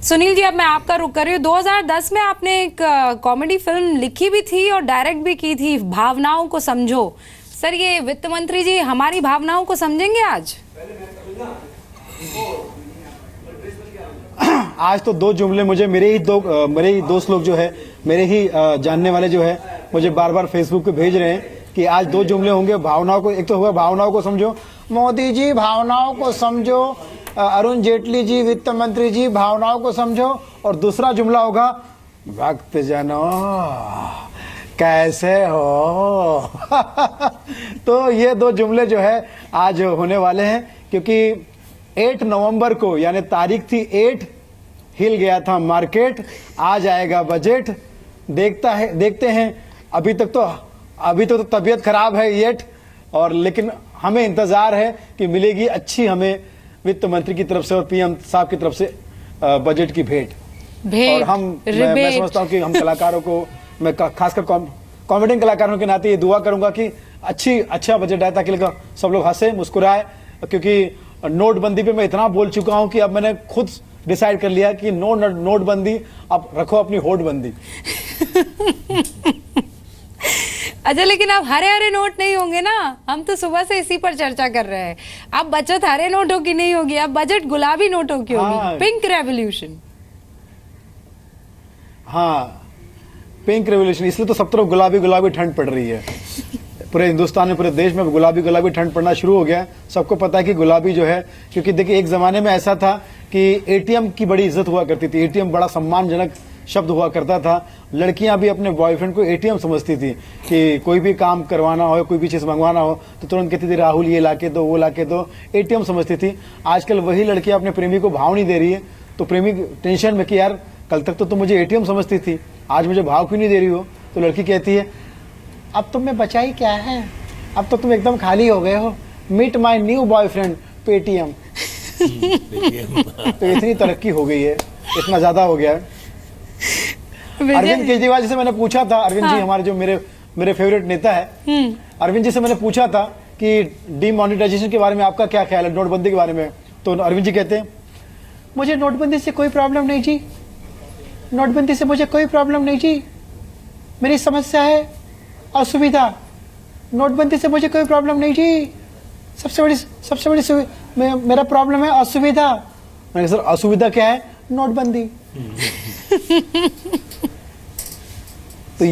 सुनील जी, अब मैं आपका रुख कर रही हूँ। 2010 में आपने एक कॉमेडी फिल्म लिखी भी थी और डायरेक्ट भी की थी, भावनाओं को समझो। सर, ये वित्त मंत्री जी हमारी भावनाओं को समझेंगे आज? आज तो दो जुमले मुझे मेरे ही दोस्त लोग जो है, मेरे ही जानने वाले जो है, मुझे बार बार फेसबुक पे भेज रहे हैं कि आज दो जुमले होंगे भावनाओं को। एक तो होगा भावनाओं को समझो, मोदी जी भावनाओं को समझो, अरुण जेटली जी वित्त मंत्री जी भावनाओं को समझो, और दूसरा जुमला होगा भक्तजनों कैसे हो। तो ये दो जुमले जो है आज होने वाले हैं, क्योंकि 8 नवंबर को यानी तारीख थी 8, हिल गया था मार्केट, आज आएगा बजट। देखते हैं। अभी तो तबीयत खराब है येट, और लेकिन हमें इंतजार है कि मिलेगी अच्छी हमें वित्त मंत्री की तरफ से और पीएम साहब की तरफ से बजट की भेंट। और मैं समझता हूँ कि हम कलाकारों को, मैं खासकर कॉमेडियन कलाकारों के नाते ये दुआ करूंगा कि अच्छा बजट आए, ताकि सब लोग हंसे मुस्कुराए। क्योंकि नोटबंदी पे मैं इतना बोल चुका हूं कि अब मैंने खुद डिसाइड कर लिया कि नोटबंदी, अब रखो अपनी होटबंदी। अच्छा, लेकिन अब हरे हरे नोट नहीं होंगे ना? हम तो सुबह से इसी पर चर्चा कर रहे हैं। अब बचत हरे नोटों की नहीं होगी, अब बजट गुलाबी नोटों की होगी। Pink revolution. हाँ, पिंक रेवोल्यूशन। इसलिए तो सब तरफ गुलाबी गुलाबी ठंड पड़ रही है। पूरे हिंदुस्तान में, पूरे देश में गुलाबी गुलाबी ठंड पड़ना शुरू हो गया। सबको पता है कि गुलाबी जो है, क्योंकि देखिए एक जमाने में ऐसा था कि एटीएम की बड़ी इज्जत हुआ करती थी, एटीएम बड़ा सम्मानजनक शब्द हुआ करता था। लड़कियां भी अपने बॉयफ्रेंड को एटीएम समझती थी कि कोई भी काम करवाना हो, कोई भी चीज़ मंगवाना हो तो तुरंत कहती थी राहुल ये लाके दो, वो लाके दो, एटीएम समझती थी। आजकल वही लड़कियां अपने प्रेमी को भाव नहीं दे रही है, तो प्रेमी टेंशन में कि यार कल तक तो तुम मुझे एटीएम समझती थी, आज मुझे भाव क्यों नहीं दे रही हो। तो लड़की कहती है अब तुम में बचा ही क्या है, अब तो तुम एकदम खाली हो गए हो, meet my new boyfriend Paytm. तो इतनी तरक्की हो गई है, इतना ज्यादा हो गया है। अरविंद केजरीवाल जी से मैंने पूछा था, अरविंद जी हमारे जो मेरे फेवरेट नेता है, अरविंद जी से मैंने पूछा था कि डीमोनेटाइजेशन के बारे में आपका क्या ख्याल है, नोटबंदी के बारे में। तो अरविंद जी कहते हैं मुझे नोटबंदी से कोई प्रॉब्लम नहीं जी, नोटबंदी से मुझे कोई प्रॉब्लम नहीं जी, मेरी समस्या है असुविधा, नोटबंदी से मुझे कोई प्रॉब्लम नहीं जी, सबसे बड़ी मेरा प्रॉब्लम है असुविधा। मैंने सर असुविधा क्या है? नोटबंदी। तो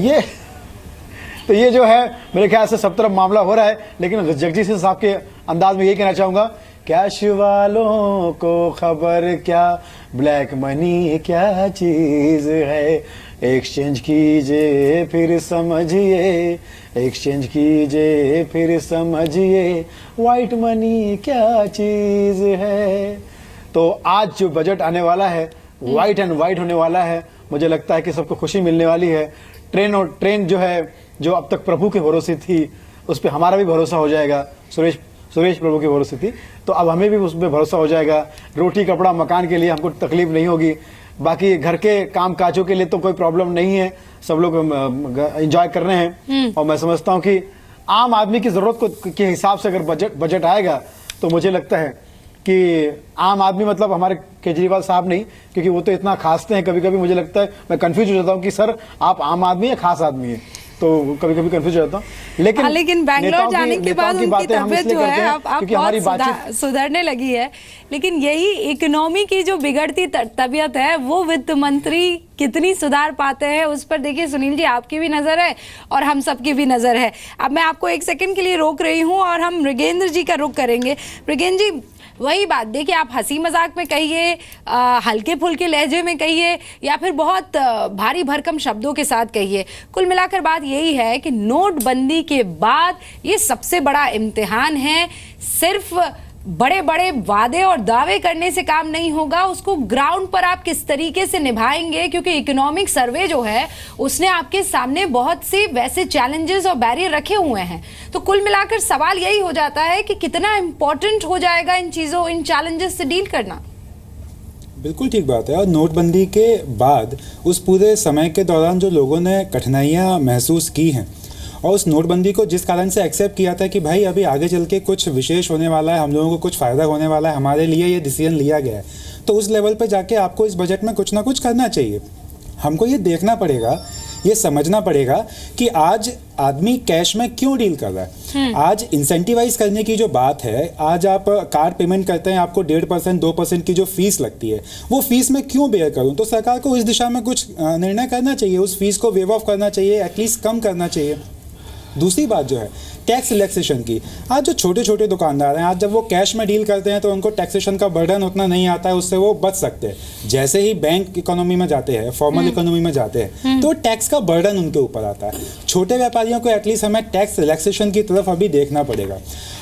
ये जो है मेरे ख्याल से सब तरफ मामला हो रहा है। लेकिन जगदीश सिंह साहब के अंदाज में ये कहना चाहूंगा, कैश वालों को खबर क्या, ब्लैक मनी क्या चीज है, एक्सचेंज कीजिए फिर समझिए, एक्सचेंज कीजिए फिर समझिए, व्हाइट मनी क्या चीज है। तो आज जो बजट आने वाला है व्हाइट एंड व्हाइट होने वाला है। मुझे लगता है कि सबको खुशी मिलने वाली है। ट्रेन जो है, जो अब तक प्रभु के भरोसे थी, उस पर हमारा भी भरोसा हो जाएगा। सुरेश प्रभु के भरोसे थी, तो अब हमें भी उस पर भरोसा हो जाएगा। रोटी कपड़ा मकान के लिए हमको तकलीफ नहीं होगी। बाकी घर के काम काजों के लिए तो कोई प्रॉब्लम नहीं है, सब लोग एंजॉय कर रहे हैं। और मैं समझता हूँ कि आम आदमी की जरूरत के हिसाब से अगर बजट आएगा तो मुझे लगता है कि आम आदमी मतलब हमारे केजरीवाल साहब नहीं, क्योंकि वो तो इतना खासते हैं, कभी कभी मुझे लगता है मैं कंफ्यूज हो जाता हूँ कि सर आप आम आदमी या खास आदमी है, तो कभी कभी कंफ्यूज हो जाता हूँ। लेकिन बैंगलोर जाने के बाद उनकी तबीयत जो है अब बहुत सुधरने लगी है। लेकिन यही इकोनॉमी की जो बिगड़ती तबीयत है, वो वित्त मंत्री कितनी सुधार पाते हैं उस पर देखिए सुनील जी, आपकी भी नजर है और हम सबकी भी नजर है। अब मैं आपको एक सेकंड के लिए रोक रही हूँ और हम मृगेंद्र जी का रुख करेंगे। मृगेंद्र जी, वही बात देखिए, आप हंसी मजाक में कहिए, हल्के फुल्के लहजे में कहिए, या फिर बहुत भारी भरकम शब्दों के साथ कहिए, कुल मिलाकर बात यही है कि नोटबंदी के बाद ये सबसे बड़ा इम्तिहान है। सिर्फ बड़े बड़े वादे और दावे करने से काम नहीं होगा, उसको ग्राउंड पर आप किस तरीके से निभाएंगे, क्योंकि इकोनॉमिक सर्वे जो है उसने आपके सामने बहुत से वैसे चैलेंजेस और बैरियर रखे हुए हैं। तो कुल मिलाकर सवाल यही हो जाता है कि कितना इंपॉर्टेंट हो जाएगा इन चीजों, इन चैलेंजेस से डील करना। बिल्कुल ठीक बात है। और नोटबंदी के बाद उस पूरे समय के दौरान जो लोगों ने कठिनाइयाँ महसूस की हैं, और उस नोटबंदी को जिस कारण से एक्सेप्ट किया था कि भाई अभी आगे चल के कुछ विशेष होने वाला है, हम लोगों को कुछ फ़ायदा होने वाला है, हमारे लिए ये डिसीजन लिया गया है, तो उस लेवल पे जाके आपको इस बजट में कुछ ना कुछ करना चाहिए। हमको ये देखना पड़ेगा, ये समझना पड़ेगा कि आज आदमी कैश में क्यों डील कर रहा है। आज इंसेंटिवाइज करने की जो बात है, आज आप कार्ड पेमेंट करते हैं, आपको 1.5% 2% की जो फीस लगती है, वो फीस मैं क्यों बेयर करूं? तो सरकार को इस दिशा में कुछ निर्णय करना चाहिए, उस फीस को वेव ऑफ करना चाहिए, एटलीस्ट कम करना चाहिए। दूसरी बात जो है टैक्स रिलैक्सेशन की, आज जो छोटे छोटे दुकानदार हैं, आज जब वो कैश में डील करते हैं तो उनको टैक्सेशन का बर्डन उतना नहीं आता है, उससे वो बच सकते हैं। जैसे ही बैंक इकोनॉमी में जाते हैं, फॉर्मल इकोनॉमी में जाते हैं, तो टैक्स का बर्डन उनके ऊपर आता है। छोटे व्यापारियों को एटलीस्ट हमें टैक्स रिलैक्सेशन की तरफ अभी देखना पड़ेगा,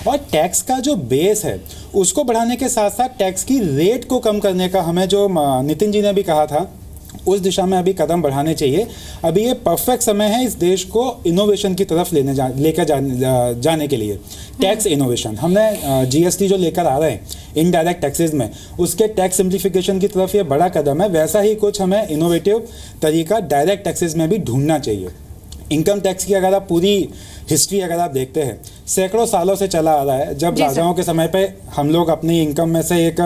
और टैक्स का जो बेस है उसको बढ़ाने के साथ साथ टैक्स की रेट को कम करने का हमें, जो नितिन जी ने भी कहा था, उस दिशा में अभी कदम बढ़ाने चाहिए। अभी ये परफेक्ट समय है इस देश को इनोवेशन की तरफ लेकर जाने के लिए। टैक्स इनोवेशन, हमने जीएसटी जो लेकर आ रहे हैं इनडायरेक्ट टैक्सेस में, उसके टैक्स सिंप्लीफिकेशन की तरफ ये बड़ा कदम है। वैसा ही कुछ हमें इनोवेटिव तरीका डायरेक्ट टैक्सेस में भी ढूंढना चाहिए। इनकम टैक्स की अगर आप पूरी हिस्ट्री अगर आप देखते हैं, सैकड़ों सालों से चला आ रहा है। जब राजाओं के समय पे हम लोग अपनी इनकम में से एक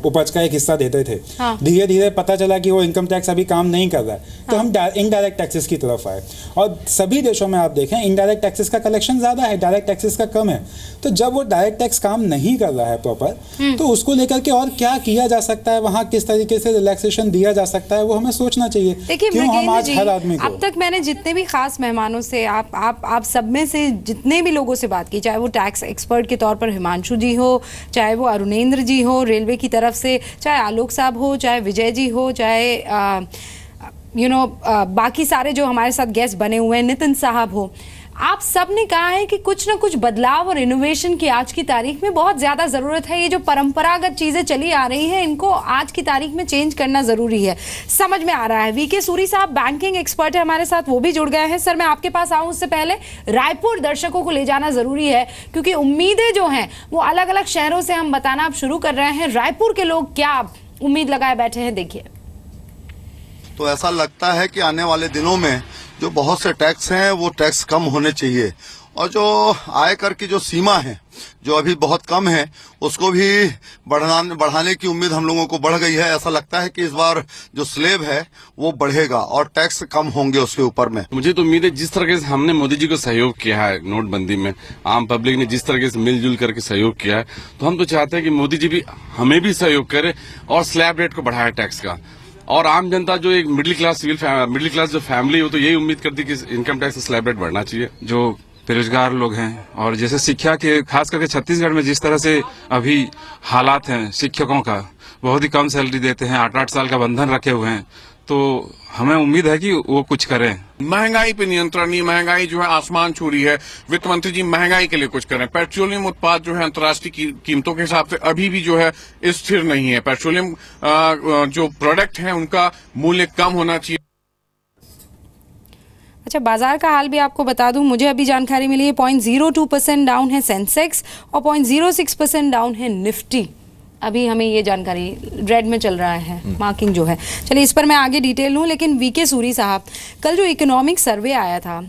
उपज का एक हिस्सा देते थे, धीरे धीरे पता चला कि वो इनकम टैक्स अभी काम नहीं कर रहा है, तो हम इनडायरेक्ट टैक्सेस की तरफ आए। और सभी देशों में आप देखें इनडायरेक्ट टैक्सेस का कलेक्शन ज़्यादा है, डायरेक्ट टैक्सेस का कम है। तो जब वो डायरेक्ट टैक्स काम नहीं कर रहा है प्रॉपर, तो उसको लेकर के और क्या किया जा सकता है, वहाँ किस तरीके से रिलैक्सेशन दिया जा सकता है, वो हमें सोचना चाहिए। क्यों हम आज हर आदमी को, अब तक मैंने जितने भी खास मेहमानों से, आप सब में से जितने भी लोगों से बात की, चाहे वो टैक्स एक्सपर्ट के तौर पर हिमांशु जी हो, चाहे वो अरुणेंद्र जी हो रेलवे की तरफ से, चाहे आलोक साहब हो, चाहे विजय जी हो, चाहे बाकी सारे जो हमारे साथ गेस्ट बने हुए हैं, नितिन साहब हो, आप सब ने कहा है कि कुछ ना कुछ बदलाव और इनोवेशन की आज की तारीख में बहुत ज्यादा जरूरत है। ये जो परंपरागत चीजें चली आ रही हैं, इनको आज की तारीख में चेंज करना जरूरी है, समझ में आ रहा है। वीके सूरी साहब बैंकिंग एक्सपर्ट है हमारे साथ, वो भी जुड़ गए हैं। सर, मैं आपके पास आऊं उससे पहले रायपुर दर्शकों को ले जाना जरूरी है, क्योंकि उम्मीदें जो हैं वो अलग अलग शहरों से हम बताना अब शुरू कर रहे हैं। रायपुर के लोग क्या उम्मीद लगाए बैठे हैं, देखिए। तो ऐसा लगता है कि आने वाले दिनों में जो बहुत से टैक्स हैं वो टैक्स कम होने चाहिए, और जो आयकर की जो सीमा है जो अभी बहुत कम है उसको भी बढ़ाने की उम्मीद हम लोगों को बढ़ गई है। ऐसा लगता है कि इस बार जो स्लेब है वो बढ़ेगा और टैक्स कम होंगे उसके ऊपर में। मुझे तो उम्मीद है जिस तरह से हमने मोदी जी को सहयोग किया है नोटबंदी में, आम पब्लिक ने जिस तरह से मिलजुल करके सहयोग किया है, तो हम तो चाहते हैं कि मोदी जी भी हमें भी सहयोग करे और स्लैब रेट को बढ़ाए टैक्स का। और आम जनता जो एक मिडिल क्लास जो फैमिली हो, तो यही उम्मीद करती है कि इनकम टैक्स स्लैब रेट बढ़ना चाहिए। जो बेरोजगार लोग हैं, और जैसे शिक्षा के, खास करके छत्तीसगढ़ में जिस तरह से अभी हालात हैं, शिक्षकों का बहुत ही कम सैलरी देते हैं, 8-8 साल का बंधन रखे हुए हैं, तो हमें उम्मीद है कि वो कुछ करें। महंगाई पे नियंत्रण, ये महंगाई जो है आसमान छू रही है। वित्त मंत्री जी महंगाई के लिए कुछ करें। पेट्रोलियम उत्पाद जो है अंतर्राष्ट्रीय कीमतों के हिसाब से अभी भी जो है स्थिर नहीं है। पेट्रोलियम जो प्रोडक्ट है उनका मूल्य कम होना चाहिए। अच्छा, बाजार का हाल भी आपको बता दूं, मुझे अभी जानकारी मिली है 0.02% डाउन है सेंसेक्स और 0.06% डाउन है निफ्टी। अभी हमें ये जानकारी रेड में चल रहा है मार्किंग जो है। चलिए इस पर मैं आगे डिटेल लूँ, लेकिन वीके सूरी साहब, कल जो इकोनॉमिक सर्वे आया था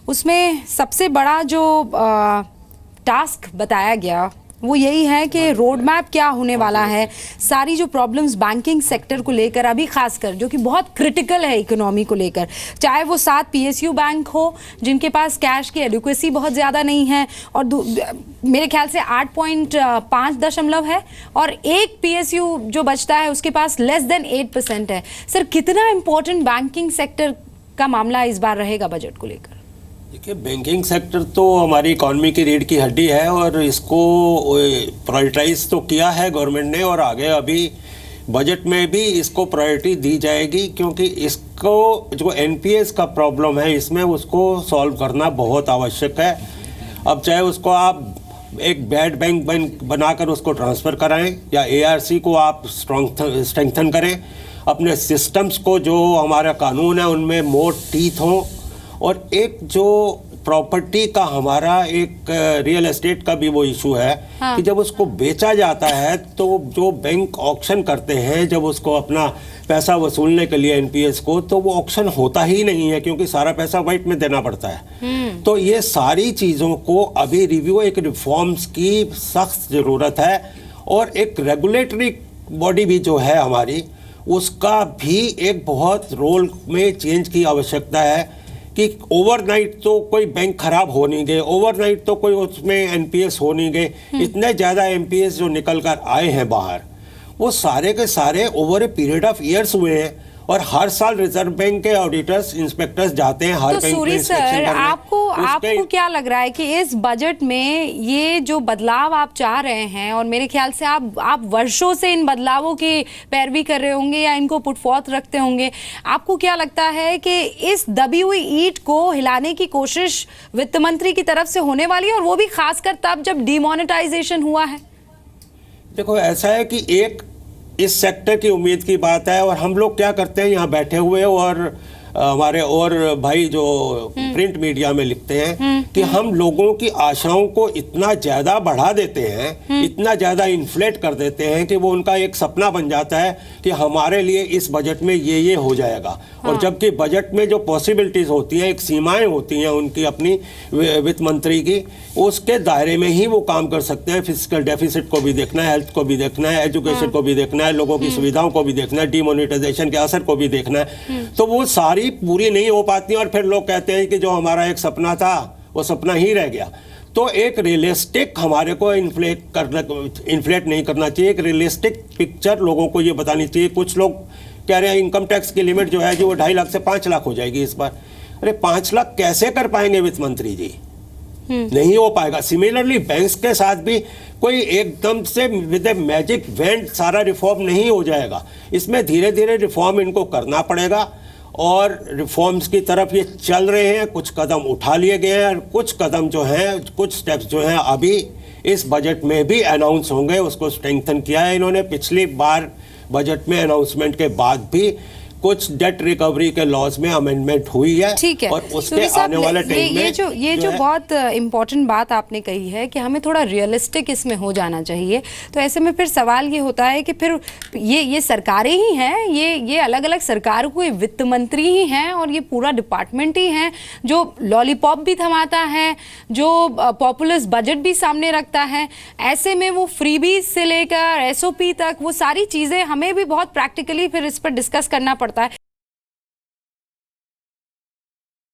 उसमें सबसे बड़ा जो टास्क बताया गया वो यही है कि रोड मैप क्या होने वाला है। सारी जो प्रॉब्लम्स बैंकिंग सेक्टर को लेकर अभी खासकर, जो कि बहुत क्रिटिकल है इकोनॉमी को लेकर, चाहे वो 7 पीएसयू बैंक हो जिनके पास कैश की एडुकेसी बहुत ज़्यादा नहीं है, और मेरे ख्याल से 8.5 है, और एक पीएसयू जो बचता है उसके पास लेस देन 8% है। सर, कितना इंपॉर्टेंट बैंकिंग सेक्टर का मामला इस बार रहेगा बजट को लेकर? देखिए, बैंकिंग सेक्टर तो हमारी इकॉनमी की रीढ़ की हड्डी है, और इसको प्रायोरिटाइज तो किया है गवर्नमेंट ने, और आगे अभी बजट में भी इसको प्रायोरिटी दी जाएगी, क्योंकि इसको जो एनपीएस का प्रॉब्लम है इसमें उसको सॉल्व करना बहुत आवश्यक है। अब चाहे उसको आप एक बैड बैंक बनाकर उसको ट्रांसफ़र कराएं, या एआरसी को आप स्ट्रेंथन करें, अपने सिस्टम्स को, जो हमारा कानून है उनमें मोर टीथ हों, और एक जो प्रॉपर्टी का हमारा एक रियल एस्टेट का भी वो इशू है। हाँ। कि जब उसको बेचा जाता है तो जो बैंक ऑक्शन करते हैं, जब उसको अपना पैसा वसूलने के लिए एनपीएस को, तो वो ऑक्शन होता ही नहीं है, क्योंकि सारा पैसा वाइट में देना पड़ता है। तो ये सारी चीज़ों को अभी रिव्यू, एक रिफॉर्म्स की सख्त ज़रूरत है, और एक रेगुलेटरी बॉडी भी जो है हमारी, उसका भी एक बहुत रोल में चेंज की आवश्यकता है कि ओवरनाइट तो कोई बैंक खराब हो नहीं गए, ओवरनाइट तो कोई उसमें एनपीएस हो नहीं गए। इतने ज़्यादा एनपीएस जो निकल कर आए हैं बाहर, वो सारे के सारे over a period of years हुए हैं। और हर साल रिजर्व बैंक के ऑडिटर्स, इंस्पेक्टर्स जाते हैं हर तो बैंक में सूरी इंस्पेक्शन सर, करने। आपको क्या लग रहा है कि इस बजट में ये जो बदलाव आप चाह रहे हैं, और मेरे ख्याल से आप वर्षों से इन बदलावों की पैरवी कर रहे होंगे या इनको पुट फॉर्थ रखते होंगे, आपको क्या लगता है कि इस दबी हुई ईंट को हिलाने की कोशिश वित्त मंत्री की तरफ से होने वाली है, और वो भी खासकर तब जब डिमोनेटाइजेशन हुआ है? देखो, ऐसा है कि एक इस सेक्टर की उम्मीद की बात है, और हम लोग क्या करते हैं यहाँ बैठे हुए, और हमारे और भाई जो प्रिंट मीडिया में लिखते हैं कि हम लोगों की आशाओं को इतना ज्यादा बढ़ा देते हैं, इतना ज्यादा इन्फ्लेट कर देते हैं कि वो उनका एक सपना बन जाता है कि हमारे लिए इस बजट में ये हो जाएगा। और जबकि बजट में जो पॉसिबिलिटीज होती हैं, एक सीमाएं होती हैं उनकी अपनी वित्त मंत्री की, उसके दायरे में ही वो काम कर सकते हैं। फिजिकल डेफिसिट को भी देखना है, हेल्थ को भी देखना है, एजुकेशन को भी देखना है, लोगों की सुविधाओं को भी देखना है, डिमोनेटाइजेशन के असर को भी देखना है। तो वो सारी पूरी नहीं हो पाती, और फिर लोग कहते हैं कि जो हमारा एक सपना था वो सपना ही रह गया। तो एक रियलिस्टिक हमारे को इन्फ्लेट नहीं करना चाहिए, एक रियलिस्टिक पिक्चर लोगों को ये बतानी चाहिए। कुछ लोग कह रहे हैं इनकम टैक्स की लिमिट जो है, जो वो 2.5 लाख से 5 लाख हो जाएगी इस बार। अरे 5 लाख कैसे कर पाएंगे वित्त मंत्री जी? नहीं हो पाएगा। सिमिलरली बैंक्स के साथ भी कोई एकदम से विद ए मैजिक वेंट सारा रिफॉर्म नहीं हो जाएगा। इसमें धीरे धीरे रिफॉर्म इनको करना पड़ेगा, और रिफॉर्म्स की तरफ ये चल रहे हैं। कुछ कदम उठा लिए गए हैं, और कुछ कदम जो हैं, कुछ स्टेप्स जो हैं अभी इस बजट में भी अनाउंस होंगे। उसको स्ट्रेंथन किया है इन्होंने। पिछली बार बजट में अनाउंसमेंट के बाद भी कुछ डेट रिकवरी के लॉज में अमेंडमेंट हुई है। ठीक है, और उसके आने वाले टाइम में ये जो बहुत इम्पोर्टेंट बात आपने कही है कि हमें थोड़ा रियलिस्टिक इसमें हो जाना चाहिए। तो ऐसे में फिर सवाल ये होता है कि फिर ये सरकारें ही हैं, ये अलग अलग सरकारों के वित्त मंत्री ही हैं, और ये पूरा डिपार्टमेंट ही हैं जो लॉलीपॉप भी थमाता है, जो पॉपुलर बजट भी सामने रखता है। ऐसे में वो फ्रीबीज से लेकर एसओपी तक वो सारी चीज़ें हमें भी बहुत प्रैक्टिकली फिर इस पर डिस्कस करना पड़ता है।